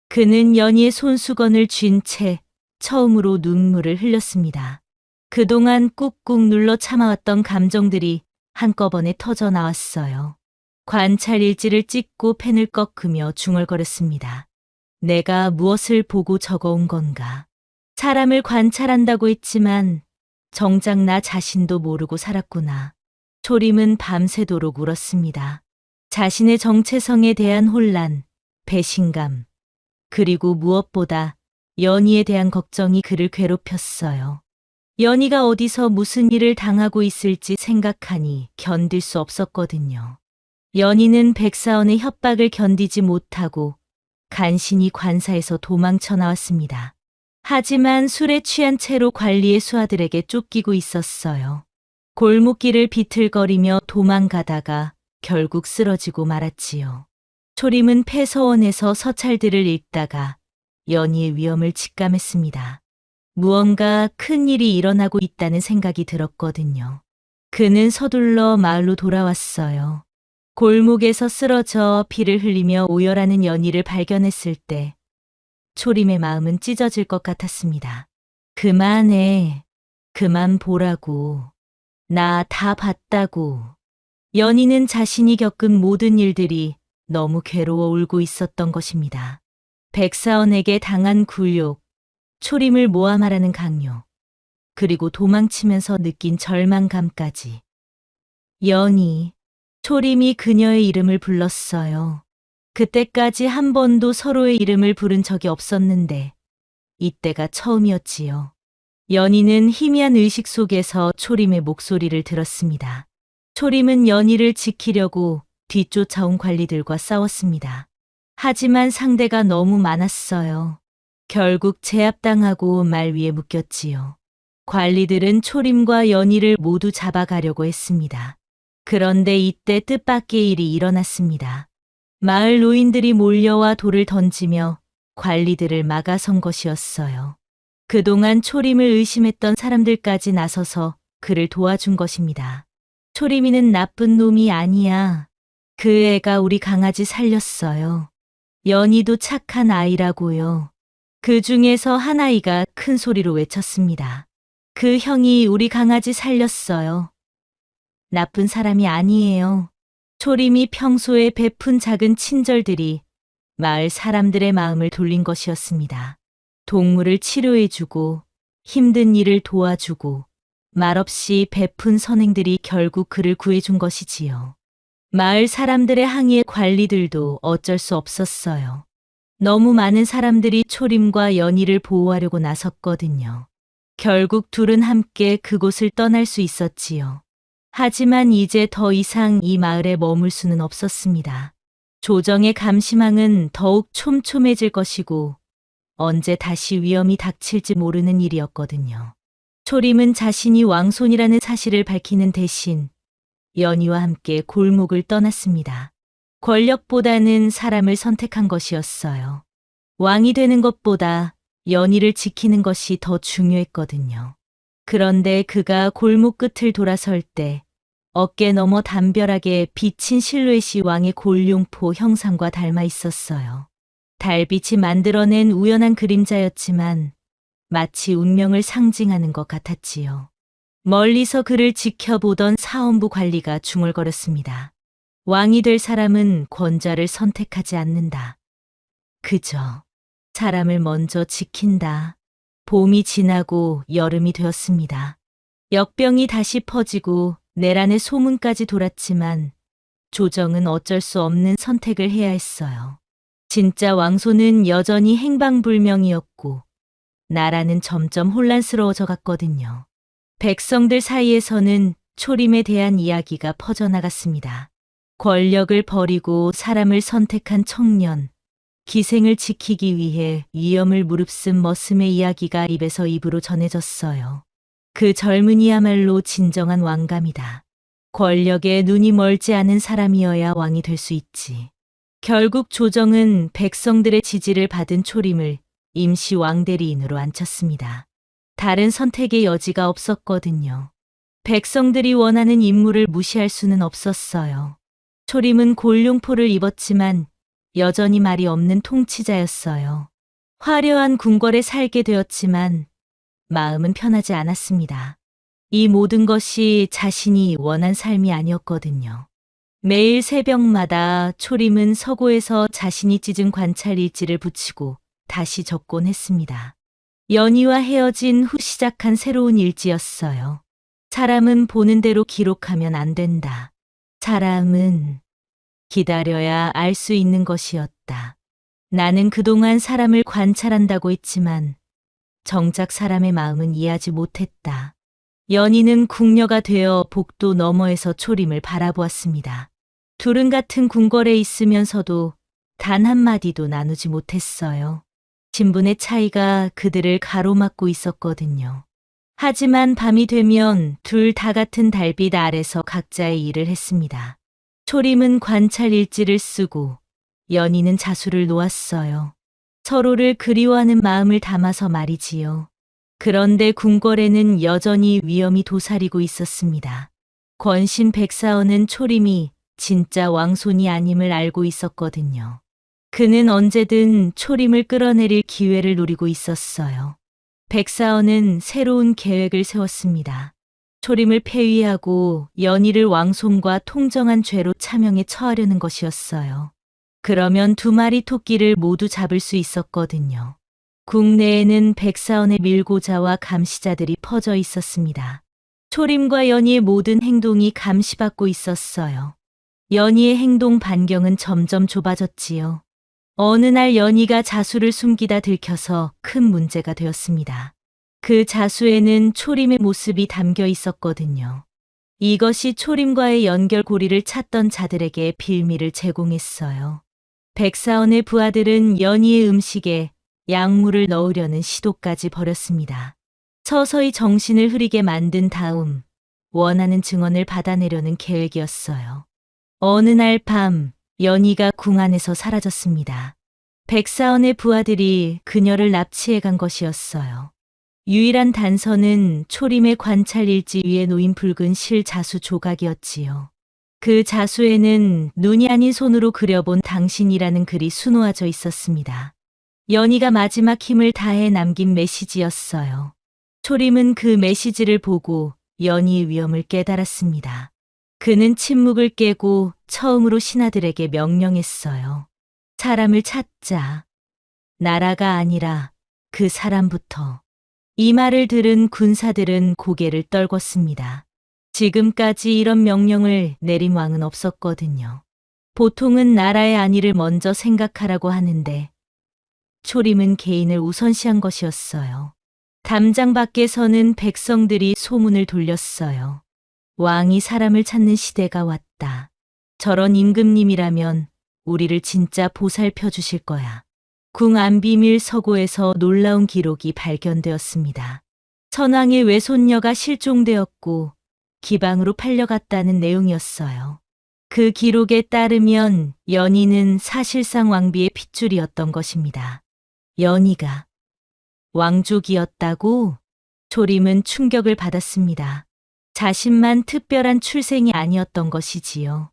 그는 연희의 손수건을 쥔 채 처음으로 눈물을 흘렸습니다. 그동안 꾹꾹 눌러 참아왔던 감정들이 한꺼번에 터져 나왔어요. 관찰 일지를 찍고 펜을 꺾으며 중얼거렸습니다. 내가 무엇을 보고 적어온 건가? 사람을 관찰한다고 했지만 정작 나 자신도 모르고 살았구나. 초림은 밤새도록 울었습니다. 자신의 정체성에 대한 혼란, 배신감, 그리고 무엇보다 연희에 대한 걱정이 그를 괴롭혔어요. 연희가 어디서 무슨 일을 당하고 있을지 생각하니 견딜 수 없었거든요. 연희는 백사원의 협박을 견디지 못하고 간신히 관사에서 도망쳐 나왔습니다. 하지만 술에 취한 채로 관리의 수하들에게 쫓기고 있었어요. 골목길을 비틀거리며 도망가다가 결국 쓰러지고 말았지요. 초림은 폐서원에서 서찰들을 읽다가 연희의 위험을 직감했습니다. 무언가 큰 일이 일어나고 있다는 생각이 들었거든요. 그는 서둘러 마을로 돌아왔어요. 골목에서 쓰러져 피를 흘리며 오열하는 연희를 발견했을 때 초림의 마음은 찢어질 것 같았습니다. 그만해. 그만 보라고. 나 다 봤다고. 연희는 자신이 겪은 모든 일들이 너무 괴로워 울고 있었던 것입니다. 백사원에게 당한 굴욕, 초림을 모함하라는 강요, 그리고 도망치면서 느낀 절망감까지. 연희, 초림이 그녀의 이름을 불렀어요. 그때까지 한 번도 서로의 이름을 부른 적이 없었는데 이때가 처음이었지요. 연희는 희미한 의식 속에서 초림의 목소리를 들었습니다. 초림은 연희를 지키려고 뒤쫓아온 관리들과 싸웠습니다. 하지만 상대가 너무 많았어요. 결국 제압당하고 말 위에 묶였지요. 관리들은 초림과 연희를 모두 잡아가려고 했습니다. 그런데 이때 뜻밖의 일이 일어났습니다. 마을 노인들이 몰려와 돌을 던지며 관리들을 막아선 것이었어요. 그동안 초림을 의심했던 사람들까지 나서서 그를 도와준 것입니다. 초림이는 나쁜 놈이 아니야. 그 애가 우리 강아지 살렸어요. 연희도 착한 아이라고요. 그 중에서 한 아이가 큰 소리로 외쳤습니다. 그 형이 우리 강아지 살렸어요. 나쁜 사람이 아니에요. 초림이 평소에 베푼 작은 친절들이 마을 사람들의 마음을 돌린 것이었습니다. 동물을 치료해주고 힘든 일을 도와주고 말없이 베푼 선행들이 결국 그를 구해준 것이지요. 마을 사람들의 항의에 관리들도 어쩔 수 없었어요. 너무 많은 사람들이 초림과 연희를 보호하려고 나섰거든요. 결국 둘은 함께 그곳을 떠날 수 있었지요. 하지만 이제 더 이상 이 마을에 머물 수는 없었습니다. 조정의 감시망은 더욱 촘촘해질 것이고 언제 다시 위험이 닥칠지 모르는 일이었거든요. 초림은 자신이 왕손이라는 사실을 밝히는 대신 연희와 함께 골목을 떠났습니다. 권력보다는 사람을 선택한 것이었어요. 왕이 되는 것보다 연희를 지키는 것이 더 중요했거든요. 그런데 그가 골목 끝을 돌아설 때 어깨 너머 담벼락에 비친 실루엣이 왕의 골룡포 형상과 닮아 있었어요. 달빛이 만들어낸 우연한 그림자였지만 마치 운명을 상징하는 것 같았지요. 멀리서 그를 지켜보던 사헌부 관리가 중얼거렸습니다. 왕이 될 사람은 권좌를 선택하지 않는다. 그저 사람을 먼저 지킨다. 봄이 지나고 여름이 되었습니다. 역병이 다시 퍼지고 내란의 소문까지 돌았지만 조정은 어쩔 수 없는 선택을 해야 했어요. 진짜 왕손은 여전히 행방불명이었고 나라는 점점 혼란스러워져 갔거든요. 백성들 사이에서는 초림에 대한 이야기가 퍼져나갔습니다. 권력을 버리고 사람을 선택한 청년, 기생을 지키기 위해 위험을 무릅쓴 머슴의 이야기가 입에서 입으로 전해졌어요. 그 젊은이야말로 진정한 왕감이다. 권력에 눈이 멀지 않은 사람이어야 왕이 될 수 있지. 결국 조정은 백성들의 지지를 받은 초림을 임시 왕대리인으로 앉혔습니다. 다른 선택의 여지가 없었거든요. 백성들이 원하는 임무를 무시할 수는 없었어요. 초림은 골룡포를 입었지만 여전히 말이 없는 통치자였어요. 화려한 궁궐에 살게 되었지만 마음은 편하지 않았습니다. 이 모든 것이 자신이 원한 삶이 아니었거든요. 매일 새벽마다 초림은 서고에서 자신이 찢은 관찰 일지를 붙이고 다시 적곤 했습니다. 연희와 헤어진 후 시작한 새로운 일지였어요. 사람은 보는 대로 기록하면 안 된다. 사람은 기다려야 알 수 있는 것이었다. 나는 그동안 사람을 관찰한다고 했지만 정작 사람의 마음은 이해하지 못했다. 연희는 궁녀가 되어 복도 너머에서 초림을 바라보았습니다. 둘은 같은 궁궐에 있으면서도 단 한마디도 나누지 못했어요. 신분의 차이가 그들을 가로막고 있었거든요. 하지만 밤이 되면 둘 다 같은 달빛 아래서 각자의 일을 했습니다. 초림은 관찰 일지를 쓰고 연희는 자수를 놓았어요. 서로를 그리워하는 마음을 담아서 말이지요. 그런데 궁궐에는 여전히 위험이 도사리고 있었습니다. 권신 백사원은 초림이 진짜 왕손이 아님을 알고 있었거든요. 그는 언제든 초림을 끌어내릴 기회를 노리고 있었어요. 백사원은 새로운 계획을 세웠습니다. 초림을 폐위하고 연희를 왕손과 통정한 죄로 차명에 처하려는 것이었어요. 그러면 두 마리 토끼를 모두 잡을 수 있었거든요. 국내에는 백사원의 밀고자와 감시자들이 퍼져 있었습니다. 초림과 연희의 모든 행동이 감시받고 있었어요. 연희의 행동 반경은 점점 좁아졌지요. 어느 날 연희가 자수를 숨기다 들켜서 큰 문제가 되었습니다. 그 자수에는 초림의 모습이 담겨 있었거든요. 이것이 초림과의 연결고리를 찾던 자들에게 빌미를 제공했어요. 백사원의 부하들은 연희의 음식에 약물을 넣으려는 시도까지 벌였습니다. 서서히 정신을 흐리게 만든 다음 원하는 증언을 받아내려는 계획이었어요. 어느 날 밤 연희가 궁 안에서 사라졌습니다. 백사원의 부하들이 그녀를 납치해 간 것이었어요. 유일한 단서는 초림의 관찰 일지 위에 놓인 붉은 실 자수 조각이었지요. 그 자수에는 눈이 아닌 손으로 그려본 당신이라는 글이 수놓아져 있었습니다. 연희가 마지막 힘을 다해 남긴 메시지였어요. 초림은 그 메시지를 보고 연희의 위험을 깨달았습니다. 그는 침묵을 깨고 처음으로 신하들에게 명령했어요. 사람을 찾자. 나라가 아니라 그 사람부터. 이 말을 들은 군사들은 고개를 떨궜습니다. 지금까지 이런 명령을 내린 왕은 없었거든요. 보통은 나라의 안위를 먼저 생각하라고 하는데 초림은 개인을 우선시한 것이었어요. 담장 밖에서는 백성들이 소문을 돌렸어요. 왕이 사람을 찾는 시대가 왔다. 저런 임금님이라면 우리를 진짜 보살펴 주실 거야. 궁 안 비밀 서고에서 놀라운 기록이 발견되었습니다. 선왕의 외손녀가 실종되었고 기방으로 팔려갔다는 내용이었어요. 그 기록에 따르면 연희는 사실상 왕비의 핏줄이었던 것입니다. 연희가 왕족이었다고? 초림은 충격을 받았습니다. 자신만 특별한 출생이 아니었던 것이지요.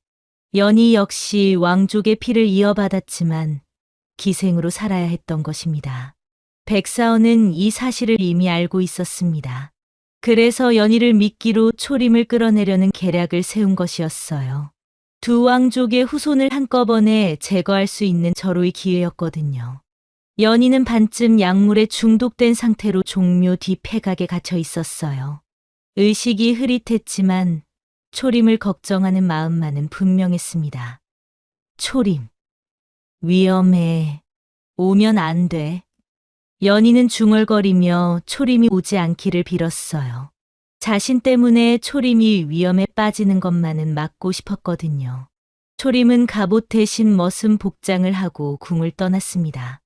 연희 역시 왕족의 피를 이어받았지만 기생으로 살아야 했던 것입니다. 백사원은 이 사실을 이미 알고 있었습니다. 그래서 연희를 미끼로 초림을 끌어내려는 계략을 세운 것이었어요. 두 왕족의 후손을 한꺼번에 제거할 수 있는 절호의 기회였거든요. 연희는 반쯤 약물에 중독된 상태로 종묘 뒤 폐각에 갇혀 있었어요. 의식이 흐릿했지만 초림을 걱정하는 마음만은 분명했습니다. 초림. 위험해. 오면 안 돼. 연희는 중얼거리며 초림이 오지 않기를 빌었어요. 자신 때문에 초림이 위험에 빠지는 것만은 막고 싶었거든요. 초림은 갑옷 대신 머슴 복장을 하고 궁을 떠났습니다.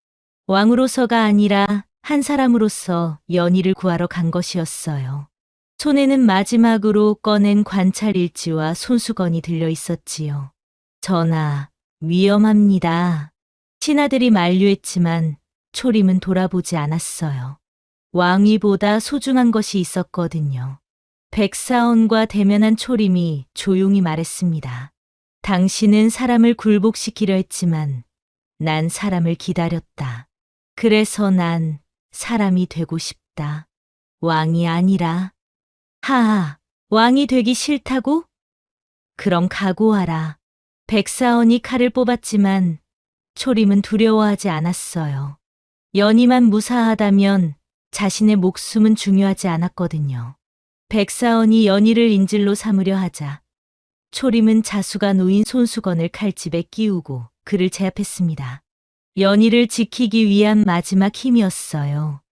왕으로서가 아니라 한 사람으로서 연희를 구하러 간 것이었어요. 손에는 마지막으로 꺼낸 관찰 일지와 손수건이 들려 있었지요. 전하, 위험합니다. 신하들이 만류했지만 초림은 돌아보지 않았어요. 왕위보다 소중한 것이 있었거든요. 백사원과 대면한 초림이 조용히 말했습니다. 당신은 사람을 굴복시키려 했지만 난 사람을 기다렸다. 그래서 난 사람이 되고 싶다. 왕이 아니라. 하하, 왕이 되기 싫다고? 그럼 각오하라. 백사원이 칼을 뽑았지만 초림은 두려워하지 않았어요. 연희만 무사하다면 자신의 목숨은 중요하지 않았거든요. 백사원이 연희를 인질로 삼으려 하자 초림은 자수가 놓인 손수건을 칼집에 끼우고 그를 제압했습니다. 연희를 지키기 위한 마지막 힘이었어요.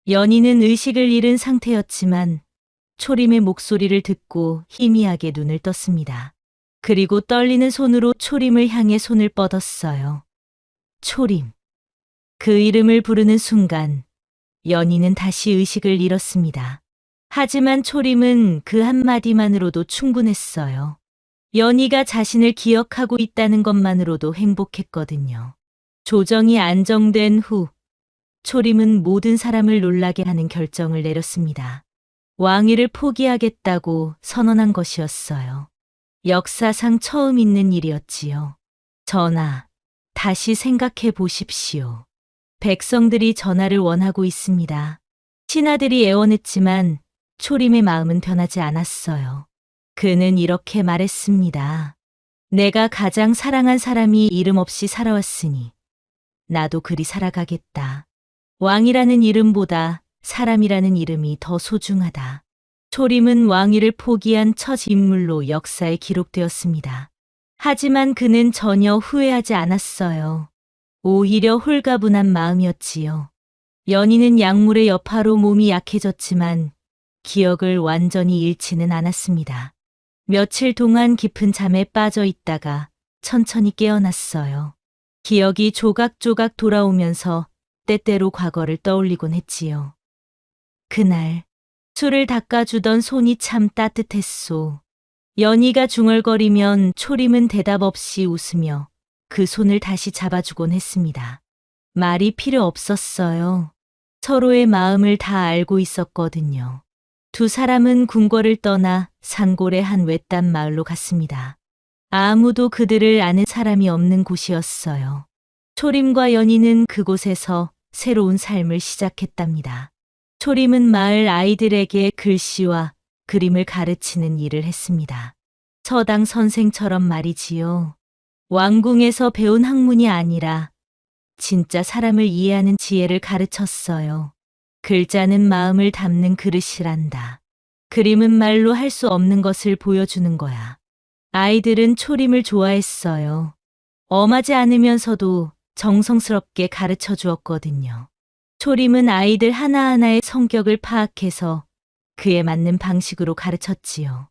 연희는 의식을 잃은 상태였지만 초림의 목소리를 듣고 희미하게 눈을 떴습니다. 그리고 떨리는 손으로 초림을 향해 손을 뻗었어요. 초림. 그 이름을 부르는 순간 연희는 다시 의식을 잃었습니다. 하지만 초림은 그 한마디만으로도 충분했어요. 연희가 자신을 기억하고 있다는 것만으로도 행복했거든요. 조정이 안정된 후 초림은 모든 사람을 놀라게 하는 결정을 내렸습니다. 왕위를 포기하겠다고 선언한 것이었어요. 역사상 처음 있는 일이었지요. 전하, 다시 생각해 보십시오. 백성들이 전하를 원하고 있습니다. 신하들이 애원했지만 초림의 마음은 변하지 않았어요. 그는 이렇게 말했습니다. 내가 가장 사랑한 사람이 이름 없이 살아왔으니 나도 그리 살아가겠다. 왕이라는 이름보다 사람이라는 이름이 더 소중하다. 초림은 왕위를 포기한 첫 인물로 역사에 기록되었습니다. 하지만 그는 전혀 후회하지 않았어요. 오히려 홀가분한 마음이었지요. 연희는 약물의 여파로 몸이 약해졌지만 기억을 완전히 잃지는 않았습니다. 며칠 동안 깊은 잠에 빠져 있다가 천천히 깨어났어요. 기억이 조각조각 돌아오면서 때때로 과거를 떠올리곤 했지요. 그날 술을 닦아주던 손이 참 따뜻했소. 연희가 중얼거리면 초림은 대답 없이 웃으며 그 손을 다시 잡아주곤 했습니다. 말이 필요 없었어요. 서로의 마음을 다 알고 있었거든요. 두 사람은 궁궐을 떠나 산골의 한 외딴 마을로 갔습니다. 아무도 그들을 아는 사람이 없는 곳이었어요. 초림과 연희는 그곳에서 새로운 삶을 시작했답니다. 초림은 마을 아이들에게 글씨와 그림을 가르치는 일을 했습니다. 서당 선생처럼 말이지요. 왕궁에서 배운 학문이 아니라 진짜 사람을 이해하는 지혜를 가르쳤어요. 글자는 마음을 담는 그릇이란다. 그림은 말로 할 수 없는 것을 보여주는 거야. 아이들은 초림을 좋아했어요. 엄하지 않으면서도 정성스럽게 가르쳐 주었거든요. 초림은 아이들 하나하나의 성격을 파악해서 그에 맞는 방식으로 가르쳤지요.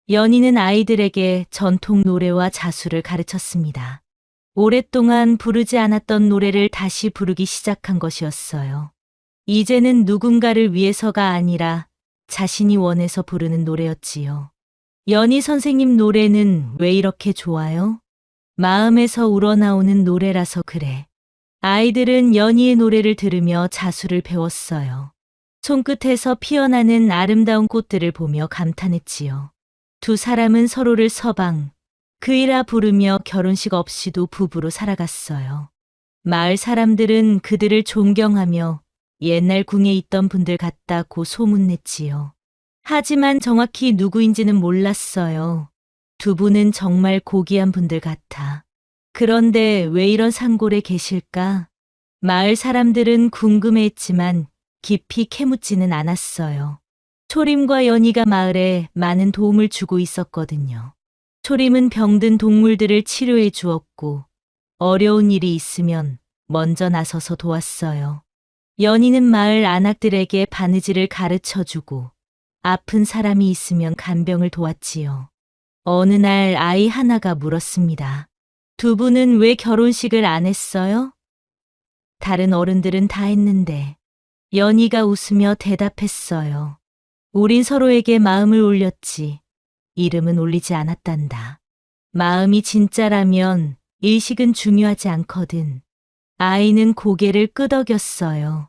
연희는 아이들에게 전통 노래와 자수를 가르쳤습니다. 오랫동안 부르지 않았던 노래를 다시 부르기 시작한 것이었어요. 이제는 누군가를 위해서가 아니라 자신이 원해서 부르는 노래였지요. 연희 선생님 노래는 왜 이렇게 좋아요? 마음에서 우러나오는 노래라서 그래. 아이들은 연희의 노래를 들으며 자수를 배웠어요. 손끝에서 피어나는 아름다운 꽃들을 보며 감탄했지요. 두 사람은 서로를 서방, 그이라 부르며 결혼식 없이도 부부로 살아갔어요. 마을 사람들은 그들을 존경하며 옛날 궁에 있던 분들 같다고 소문냈지요. 하지만 정확히 누구인지는 몰랐어요. 두 분은 정말 고귀한 분들 같아. 그런데 왜 이런 산골에 계실까? 마을 사람들은 궁금해했지만 깊이 캐묻지는 않았어요. 초림과 연희가 마을에 많은 도움을 주고 있었거든요. 초림은 병든 동물들을 치료해 주었고 어려운 일이 있으면 먼저 나서서 도왔어요. 연희는 마을 안악들에게 바느질을 가르쳐 주고 아픈 사람이 있으면 간병을 도왔지요. 어느 날 아이 하나가 물었습니다. 두 분은 왜 결혼식을 안 했어요? 다른 어른들은 다 했는데 연희가 웃으며 대답했어요. 우린 서로에게 마음을 올렸지. 이름은 올리지 않았단다. 마음이 진짜라면 일식은 중요하지 않거든. 아이는 고개를 끄덕였어요.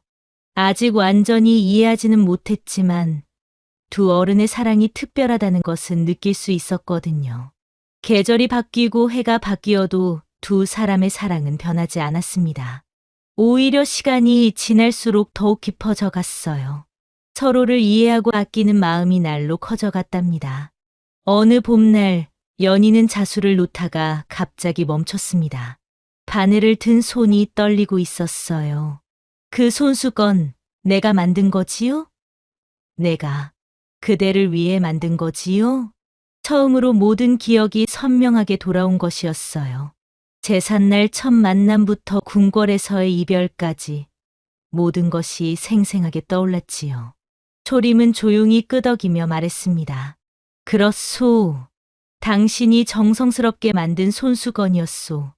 아직 완전히 이해하지는 못했지만 두 어른의 사랑이 특별하다는 것은 느낄 수 있었거든요. 계절이 바뀌고 해가 바뀌어도 두 사람의 사랑은 변하지 않았습니다. 오히려 시간이 지날수록 더욱 깊어져 갔어요. 서로를 이해하고 아끼는 마음이 날로 커져갔답니다. 어느 봄날 연희는 자수를 놓다가 갑자기 멈췄습니다. 바늘을 든 손이 떨리고 있었어요. 그 손수건 내가 만든 거지요? 내가 그대를 위해 만든 거지요? 처음으로 모든 기억이 선명하게 돌아온 것이었어요. 제삿날 첫 만남부터 궁궐에서의 이별까지 모든 것이 생생하게 떠올랐지요. 초림은 조용히 끄덕이며 말했습니다. 그렇소. 당신이 정성스럽게 만든 손수건이었소.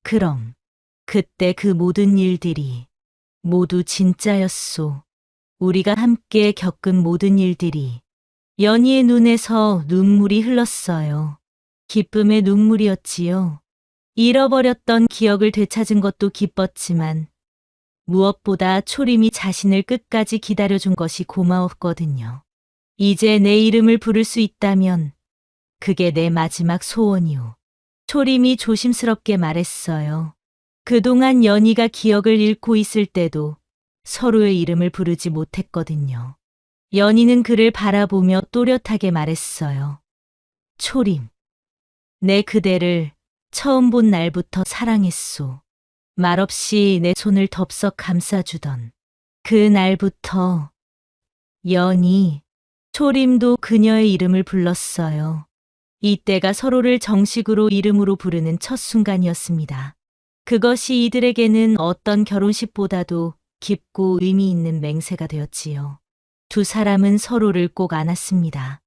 그럼 그때 그 모든 일들이 모두 진짜였소. 우리가 함께 겪은 모든 일들이. 연희의 눈에서 눈물이 흘렀어요. 기쁨의 눈물이었지요. 잃어버렸던 기억을 되찾은 것도 기뻤지만 무엇보다 초림이 자신을 끝까지 기다려준 것이 고마웠거든요. 이제 내 이름을 부를 수 있다면 그게 내 마지막 소원이오. 초림이 조심스럽게 말했어요. 그동안 연희가 기억을 잃고 있을 때도 서로의 이름을 부르지 못했거든요. 연희는 그를 바라보며 또렷하게 말했어요. 초림, 내 그대를 처음 본 날부터 사랑했소. 말없이 내 손을 덥석 감싸주던 그 날부터. 연희, 초림도 그녀의 이름을 불렀어요. 이때가 서로를 정식으로 이름으로 부르는 첫 순간이었습니다. 그것이 이들에게는 어떤 결혼식보다도 깊고 의미 있는 맹세가 되었지요. 두 사람은 서로를 꼭 안았습니다.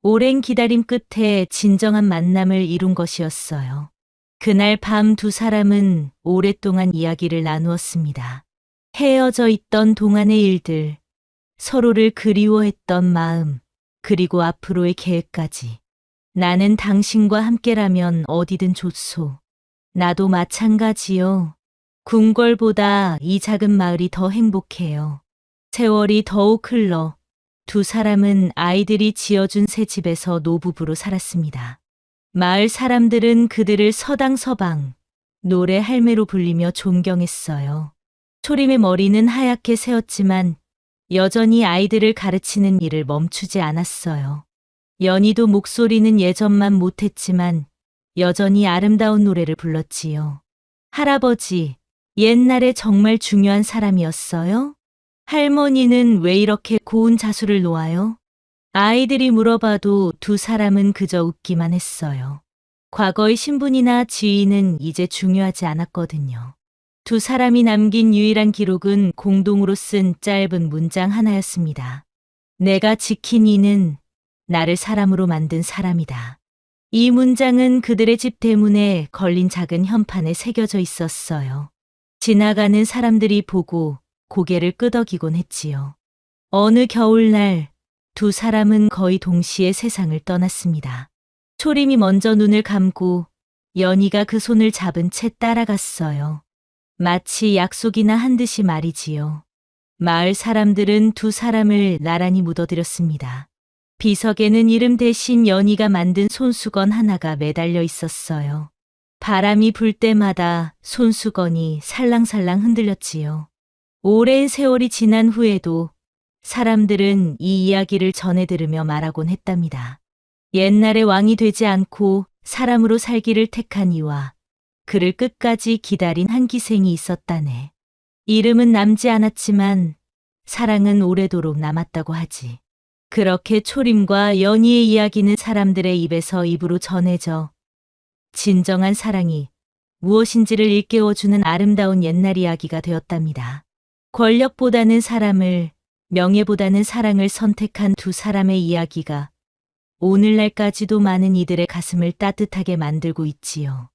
오랜 기다림 끝에 진정한 만남을 이룬 것이었어요. 그날 밤 두 사람은 오랫동안 이야기를 나누었습니다. 헤어져 있던 동안의 일들, 서로를 그리워했던 마음, 그리고 앞으로의 계획까지. 나는 당신과 함께라면 어디든 좋소. 나도 마찬가지요. 궁궐보다 이 작은 마을이 더 행복해요. 세월이 더욱 흘러 두 사람은 아이들이 지어준 새 집에서 노부부로 살았습니다. 마을 사람들은 그들을 서당서방, 노래 할매로 불리며 존경했어요. 초림의 머리는 하얗게 새었지만 여전히 아이들을 가르치는 일을 멈추지 않았어요. 연희도 목소리는 예전만 못했지만 여전히 아름다운 노래를 불렀지요. 할아버지, 옛날에 정말 중요한 사람이었어요? 할머니는 왜 이렇게 고운 자수를 놓아요? 아이들이 물어봐도 두 사람은 그저 웃기만 했어요. 과거의 신분이나 지위는 이제 중요하지 않았거든요. 두 사람이 남긴 유일한 기록은 공동으로 쓴 짧은 문장 하나였습니다. 내가 지킨 이는 나를 사람으로 만든 사람이다. 이 문장은 그들의 집 대문에 걸린 작은 현판에 새겨져 있었어요. 지나가는 사람들이 보고 고개를 끄덕이곤 했지요. 어느 겨울날 두 사람은 거의 동시에 세상을 떠났습니다. 초림이 먼저 눈을 감고 연희가 그 손을 잡은 채 따라갔어요. 마치 약속이나 한 듯이 말이지요. 마을 사람들은 두 사람을 나란히 묻어드렸습니다. 비석에는 이름 대신 연희가 만든 손수건 하나가 매달려 있었어요. 바람이 불 때마다 손수건이 살랑살랑 흔들렸지요. 오랜 세월이 지난 후에도 사람들은 이 이야기를 전해 들으며 말하곤 했답니다. 옛날에 왕이 되지 않고 사람으로 살기를 택한 이와 그를 끝까지 기다린 한 기생이 있었다네. 이름은 남지 않았지만 사랑은 오래도록 남았다고 하지. 그렇게 초림과 연희의 이야기는 사람들의 입에서 입으로 전해져 진정한 사랑이 무엇인지를 일깨워주는 아름다운 옛날 이야기가 되었답니다. 권력보다는 사람을, 명예보다는 사랑을 선택한 두 사람의 이야기가 오늘날까지도 많은 이들의 가슴을 따뜻하게 만들고 있지요.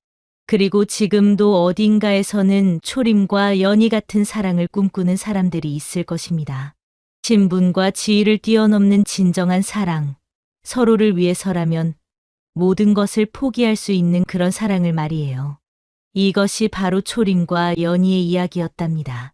그리고 지금도 어딘가에서는 초림과 연희 같은 사랑을 꿈꾸는 사람들이 있을 것입니다. 신분과 지위를 뛰어넘는 진정한 사랑, 서로를 위해서라면 모든 것을 포기할 수 있는 그런 사랑을 말이에요. 이것이 바로 초림과 연희의 이야기였답니다.